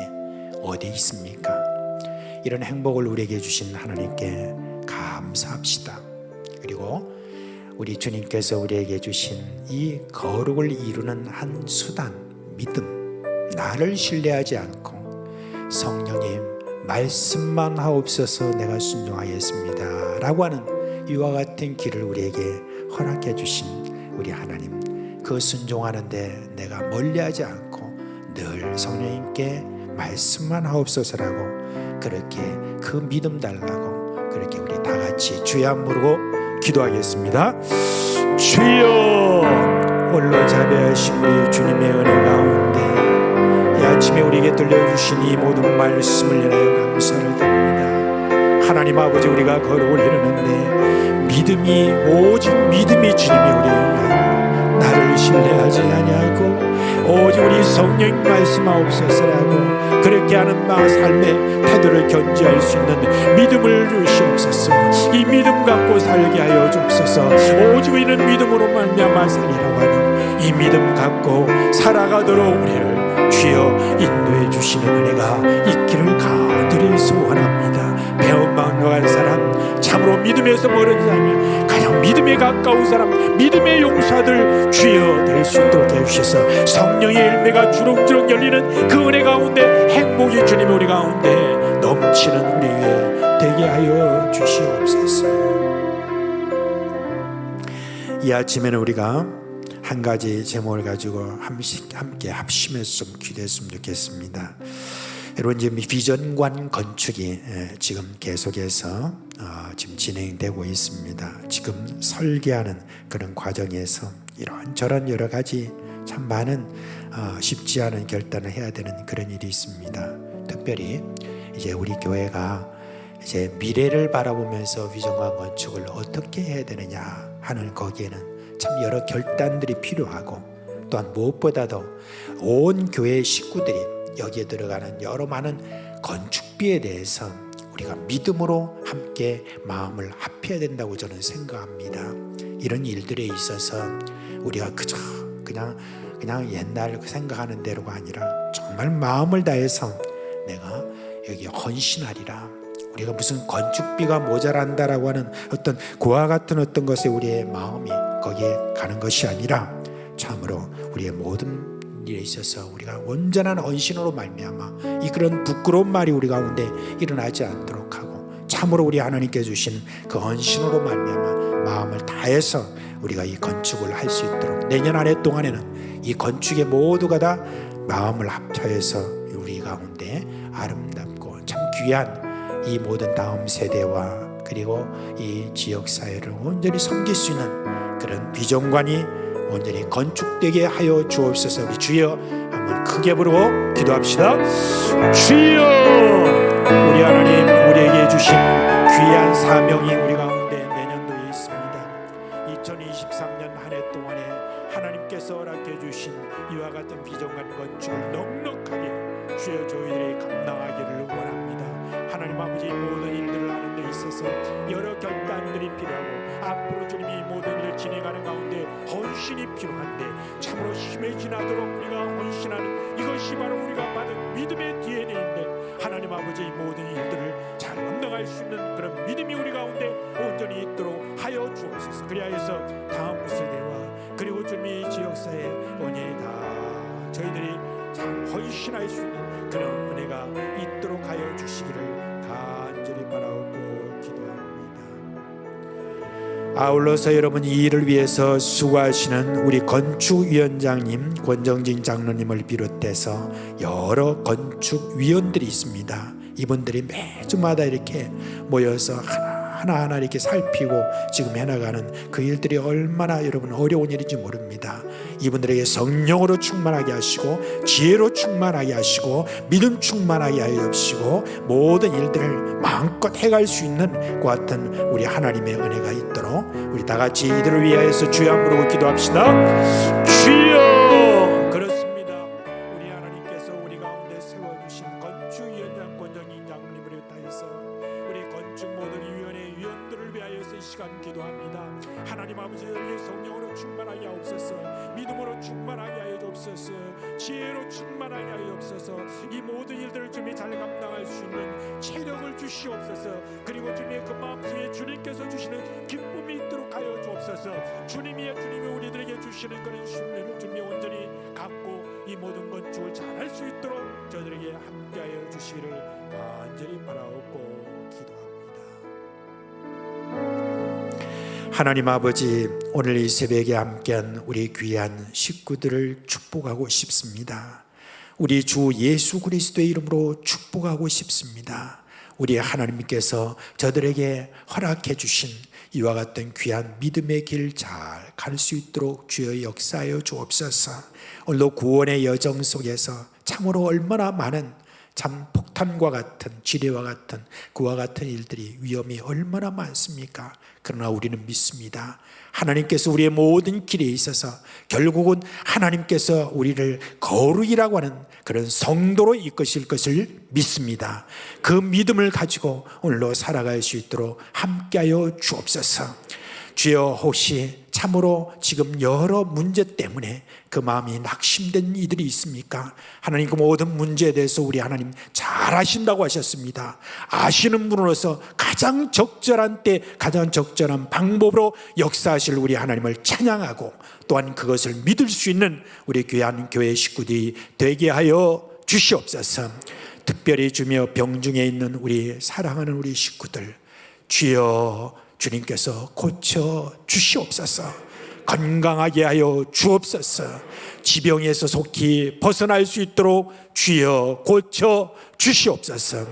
S2: 어디 있습니까? 이런 행복을 우리에게 주신 하나님께 감사합시다. 그리고 우리 주님께서 우리에게 주신 이 거룩을 이루는 한 수단, 믿음, 나를 신뢰하지 않고 성령님 말씀만 하옵소서 내가 순종하겠습니다 라고 하는 이와 같은 길을 우리에게 허락해 주신 우리 하나님, 그 순종하는데 내가 멀리하지 않고 늘 성령님께 말씀만 하옵소서라고, 그렇게 그 믿음 달라고, 그렇게 우리 다 같이 주여 한번 부르고 기도하겠습니다. 주여, 홀로 자비하신 우리 주님의 은혜 가운데 이 아침에 우리에게 들려주신 이 모든 말씀을 인하여 감사를 드립니다. 하나님 아버지, 우리가 거룩을 이루는데 믿음이, 오직 믿음이 주님이 우리의 영향, 나를 신뢰하지 아니하고 오직 우리 성령 말씀하옵소서라고, 그렇게 하는 나 삶의 태도를 견지할 수 있는 믿음을 주시옵소서. 이 믿음 갖고 살게 하여 주옵소서. 오직 이는 믿음으로 말미암아 살리라고 하는 이 믿음 갖고 살아가도록 우리를 주여 인도해 주시는 은혜가 있기를 간절히 소원합니다. 배운 마음과 간 사람, 참으로 믿음에서 멀어지지 않으면 가장 믿음에 가까운 사람, 믿음의 용사들 주여 될 수 있도록 해주셔서 성령의 열매가 주렁주렁 열리는 그 은혜 가운데 행복이 주님 우리 가운데 넘치는 우리 위에 되게 하여 주시옵소서. 이 아침에는 우리가 한 가지 제목을 가지고 함께 합심해서 좀 기도했으면 좋겠습니다. 여러분, 지금 비전관 건축이 지금 계속해서 지금 진행되고 있습니다. 지금 설계하는 그런 과정에서 이런저런 여러 가지 참 많은 쉽지 않은 결단을 해야 되는 그런 일이 있습니다. 특별히 이제 우리 교회가 이제 미래를 바라보면서 비전관 건축을 어떻게 해야 되느냐 하는, 거기에는 참 여러 결단들이 필요하고, 또한 무엇보다도 온 교회 식구들이 여기에 들어가는 여러 많은 건축비에 대해서 우리가 믿음으로 함께 마음을 합해야 된다고 저는 생각합니다. 이런 일들에 있어서 우리가 그냥 옛날 생각하는 대로가 아니라 정말 마음을 다해서 내가 여기 헌신하리라. 우리가 무슨 건축비가 모자란다라고 하는 어떤 그와 같은 어떤 것에 우리의 마음이 거기에 가는 것이 아니라, 참으로 우리의 모든 일에 있어서 우리가 온전한 헌신으로 말미암아 이 그런 부끄러운 말이 우리 가운데 일어나지 않도록 하고, 참으로 우리 하나님께 주신 그 헌신으로 말미암아 마음을 다해서 우리가 이 건축을 할 수 있도록, 내년 한 해 동안에는 이 건축에 모두가 다 마음을 합쳐서 우리 가운데 아름답고 참 귀한 이 모든 다음 세대와 그리고 이 지역사회를 온전히 섬길 수 있는 그런 비전관이 온전히 건축되게 하여 주옵소서. 우리 주여 한번 크게 부르고 기도합시다. 주여, 우리 하나님, 우리에게 주신 귀한 사명이 우리 가운데 내년도에 있습니다. 2023년 한 해 동안에 하나님께서 허락해 주신 이와 같은 비전관 건축을 넉넉하게 주여 저희들이 감당하기를 원합니다. 하나님 아버지, 모든 일들을
S3: 주옵소서. 여러 결단들이 필요하고 앞으로 주님이 모든 일을 진행하는 가운데 헌신이 필요한데 참으로 힘에 지나도록 우리가 헌신하는 이것이 바로 우리가 받은 믿음의 DNA인데 하나님 아버지 이 모든 일들을 잘 감당할 수 있는 그런 믿음이 우리 가운데 온전히 있도록 하여 주옵소서. 그리하여서 다음 세대와 그리고 주님이 지역사회 은혜에 다 저희들이 잘 헌신할 수 있는 그런 은혜가 있도록 하여 주시기를 간절히 바라옵고 기도합니다. 아울러서 여러분 이 일을 위해서 수고하시는 우리 건축위원장님, 권정진 장로님을 비롯해서 여러 건축위원들이 있습니다. 이분들이 매주마다 이렇게 모여서 하나하나 이렇게 살피고 지금 해나가는 그 일들이 얼마나 여러분 어려운 일인지 모릅니다. 이분들에게 성령으로 충만하게 하시고 지혜로 충만하게 하시고 믿음 충만하게 하여 주시고 모든 일들을 마음껏 해갈 수 있는 그 같은 우리 하나님의 은혜가 있도록 우리 다 같이 이들을 위하여서 주여 한번 부르고 기도합시다. 주여! 그렇습니다. 우리 하나님께서 우리 가운데 세워주신 건축위원장 권정인 장로님을 위하여서 우리 건축 모든 위원회 위원들을 위하여서 이 시간 기도합니다. 하나님 아버지를 성령으로 충만하게 하옵소서. 믿음으로 충만하게 하여 주옵소서. 지혜로 충만하게 하여 주옵소서. 이 모든 일들을 주님이 잘 감당할 수 있는 체력을 주시옵소서. 그리고 주님의 그 마음속에 주님께서 주시는 기쁨이 있도록 하여 주옵소서. 주님이 우리들에게 주시는 그런 신뢰를 주님이 온전히 갖고 이 모든 건축을 잘할 수 있도록 저들에게 함께하여 주시기를 간절히 바라옵고 기도합니다. 하나님 아버지, 오늘 이 새벽에 함께한 우리 귀한 식구들을 축복하고 싶습니다. 우리 주 예수 그리스도의 이름으로 축복하고 싶습니다. 우리 하나님께서 저들에게 허락해 주신 이와 같은 귀한 믿음의 길 잘 갈 수 있도록 주여 역사하여 주옵소서. 오늘도 구원의 여정 속에서 참으로 얼마나 많은 참 폭탄과 같은 지뢰와 같은 그와 같은 일들이 위험이 얼마나 많습니까? 그러나 우리는 믿습니다. 하나님께서 우리의 모든 길에 있어서 결국은 하나님께서 우리를 거룩이라고 하는 그런 성도로 이끄실 것을 믿습니다. 그 믿음을 가지고 오늘로 살아갈 수 있도록 함께하여 주옵소서. 주여, 혹시 참으로 지금 여러 문제 때문에 그 마음이 낙심된 이들이 있습니까? 하나님, 그 모든 문제에 대해서 우리 하나님 잘 아신다고 하셨습니다. 아시는 분으로서 가장 적절한 때 가장 적절한 방법으로 역사하실 우리 하나님을 찬양하고 또한 그것을 믿을 수 있는 우리 귀한 교회 식구들이 되게 하여 주시옵소서. 특별히 주며 병중에 있는 우리 사랑하는 우리 식구들, 주여 주님께서 고쳐 주시옵소서. 건강하게 하여 주옵소서. 지병에서 속히 벗어날 수 있도록 주여 고쳐 주시옵소서.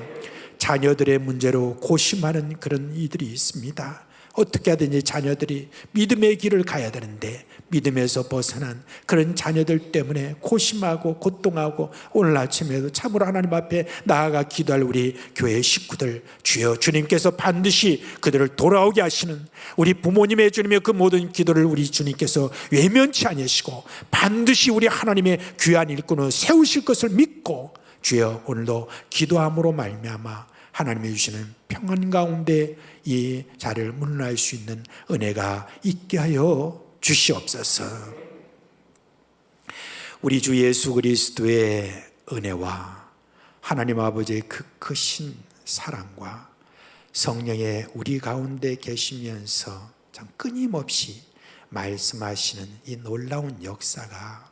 S3: 자녀들의 문제로 고심하는 그런 이들이 있습니다. 어떻게 하든지 자녀들이 믿음의 길을 가야 되는데 믿음에서 벗어난 그런 자녀들 때문에 고심하고 고통하고 오늘 아침에도 참으로 하나님 앞에 나아가 기도할 우리 교회 식구들, 주여 주님께서 반드시 그들을 돌아오게 하시는 우리 부모님의 주님의 그 모든 기도를 우리 주님께서 외면치 아니하시고 반드시 우리 하나님의 귀한 일꾼을 세우실 것을 믿고 주여 오늘도 기도함으로 말미암아 하나님이 주시는 평안 가운데 이 자리를 문안할 수 있는 은혜가 있게 하여 주시옵소서. 우리 주 예수 그리스도의 은혜와 하나님 아버지의 그 크신 사랑과 성령의 우리 가운데 계시면서 참 끊임없이 말씀하시는 이 놀라운 역사가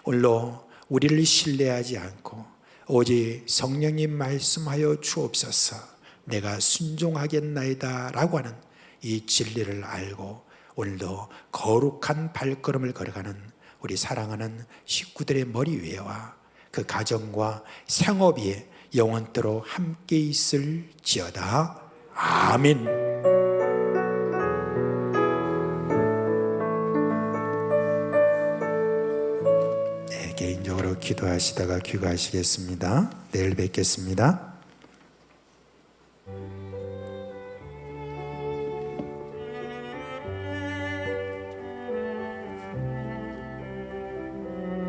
S3: 오늘로 우리를 신뢰하지 않고 오직 성령님 말씀하여 주옵소서, 내가 순종하겠나이다 라고 하는 이 진리를 알고 오늘도 거룩한 발걸음을 걸어가는 우리 사랑하는 식구들의 머리 위에와 그 가정과 생업이 영원토록 함께 있을지어다. 아멘. 네, 개인적으로 기도하시다가 귀가하시겠습니다. 내일 뵙겠습니다.